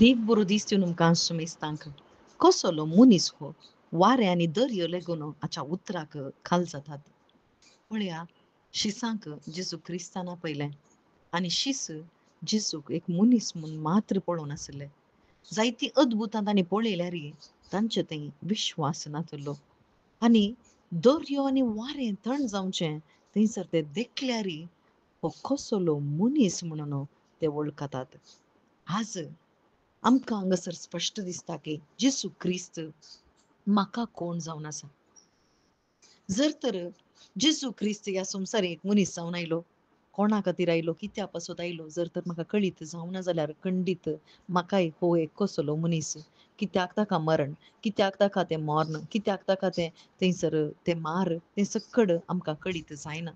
देव बरो दिसtiu num canso me estanca. Cosolo munisco, वारे आणि दर्य लेगोनो अच्छा उतराक खाल जातात. पळया शिसांक जेजू क्रिस्ताना पयलें आनी शिस जेजूक एक मुनीस म्हूण मात्र पळोवन आसले. जायती अद्भुतां तांणी पळयल्यार तांचे थंय विश्वास नातलो. आनी दर्यो आनी वारें थंड जावचें थंयसर ते देखल्यार हो कसलो मनीस म्हणून ते वळखतात. आज आमकां हांगासर स्पश्ट दिसता की जेजू क्रिस्त म्हाका कोण जावन आसा. जर तर जेजू ख्रिस्त ह्या संवसार एक मनीस जावन आयलो, कोणा खातीर आयलो, कित्या पासत आयलो जर तर म्हाका कळीत जावना जाल्यार खंडीत म्हाकाय हो एक कसलो मनीस. कित्याक ताका मरण, कित्याक ताका तें मॉर्न, कित्याक ताका तें थंयसर तें मार तें सकड आमकां कळीत जायना.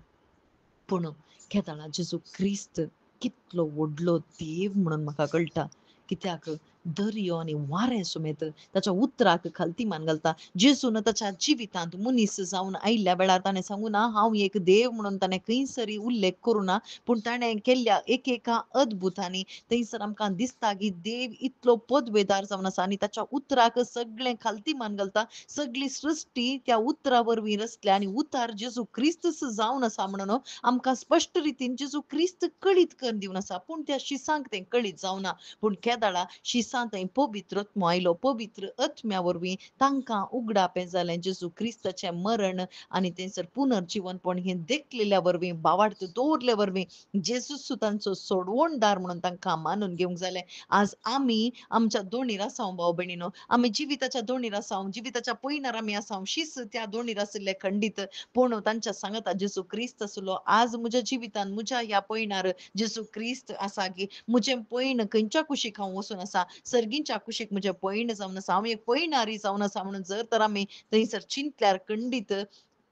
पूण केदाळा जेजू क्रिस्त कितलो व्हडलो देव म्हणून म्हाका कळटा. कित्याक दर्यो आनी वारें सुमेत ताच्या उतराक खालतीमान घालता. जेजून ताच्या जिवितांत मनीस जावन आयिल्ल्या वेळार ताणें सांगूं ना हांव एक देव म्हणून ताणें खंयसरी उल्लेख करूं ना. पूण ताणें केल्ल्या एक एका अद्भुतांनी थंयसर आमकां दिसता की देव इतलो पदवेदार जावन आसा आनी ताच्या उतराक सगळें खालतीमान घालता. सगळी सृश्टी त्या उतरा वरवीं रचल्या आनी उतार जेजू क्रिस्तच जावन आसा म्हणून आमकां स्पश्ट रितीन जेजू क्रिस्त कळीत करून दिवन आसा. पूण त्या शिसांक तें कळीत जावना. पूण केदाळा शिसां थंय पवित्र आत्मो आयलो. पवित्र आत्म्या वरवीं तांकां उगडापें जालें. जेजू क्रिस्ताचें मरण आनी थंयसर पुनर्जिवनपण हें देखलेल्या वरवीं भावार्थ दवरले वरवीं जेजूच तांचो सोडवणदार म्हणून तांकां मानून घेवंक जालें. आज आमी आमच्या दोणीर आसांव भाव भयणीनो, आमी जिविताच्या दोणीर आसांव, जिविताच्या पयणार आमी आसांव, शीस त्या दोणीर आशिल्ले खंडीत पूण तांच्या सांगाता जेजू क्रिस्त आसलो. आज म्हज्या जिवितांत म्हज्या ह्या पयणार जेजू क्रिस्त आसा की म्हजें पैण खंयच्या कुशीक हांव वचून आसा, सर्गींच्या कुशीक म्हजें पैण जावन आसा, हांव एक पैणारी जावन आसा म्हणून जर तर आमी थंयसर चिंतल्यार खंडीत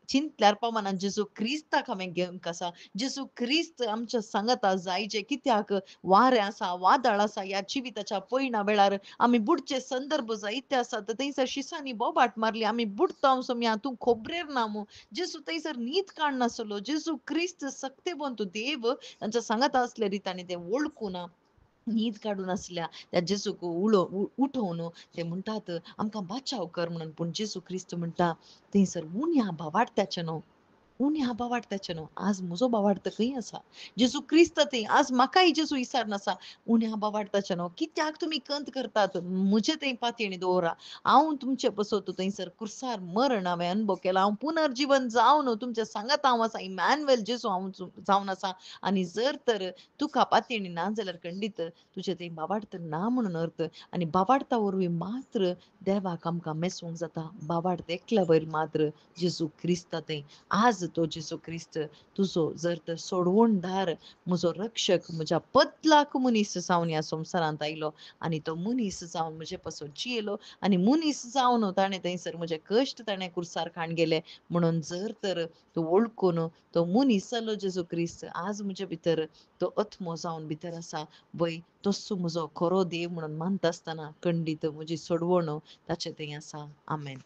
चिंतल्यार पावना. जेजू क्रिस्ताक हांवें घेवंक आसा. जेजू क्रिस्त आमच्या सांगाता जायचे कित्याक वारें आसा, वादळ आसा ह्या जिविताच्या पयणा वेळार आमी बुडचे संदर्भ जायते आसात. थंयसर शिसांनी बोबाट मारली, आमी बुडतांव सोम्या तूं खोबरेर ना मू. जेजू थंयसर न्हीद काडनासलो. जेजू क्रिस्त सक्तेवंत देव तांच्या सांगाता असले रितीन ते वळखून न्हीद काडून आसल्या त्या जेजूक उठोवन ते म्हणटात आमकां बाचाव कर म्हणून. पूण जेजू क्रिस्त म्हणटा थंयसर उण्या भावार्थ्याचें न्हू, उण्या भावार्थ्याचें न्हू. आज म्हजो भावार्थ खंय आसा? जेजू क्रिस्त थंय. आज म्हाकाय जेजू विसार नासा. उण्या भावार्थाचें न्हू. कित्याक तुमी कंत करतात? म्हजे थंय पातयेणी दवरा. हांव तुमचे बसोत थंयसर कुर्सार मरण हांवें अनुभव केला. हांव पुनर्जीवन जावन तुमच्या सांगाता हांव आसा. इमॅन्युएल जेजू हांव जावन आसा. आनी जर तर तुका पातयेणी ना जाल्यार खंडीत तुजे थंय भावार्थ ना म्हणून अर्थ. आनी भावार्था वरवीं मात्र देवाक आमकां मेसूंक जाता. भावार्थ एकल्या वयर मात्र जेजू क्रिस्त थंय. आज तो जेजू क्रिस्त तुजो जर तर सोडवणदार, म्हजो रक्षक, म्हज्या बदलाक मनीस जावन ह्या संवसारांत आयलो आनी तो मनीस जावन म्हजे पासून जियेलो आनी मनीस जावन ताणें थंयसर म्हजे कश्ट ताणें कुर्सार खाण गेले म्हणून जर तर तो वळखून तो मनीस जालो जेजू क्रिस्त आज म्हजे भितर तो आत्मो जावन भितर आसा. वय तस्सो म्हजो खरो देव म्हणून मानता आसतना खंडीत म्हजी सोडवण ताचे थंय आसा. आमेन.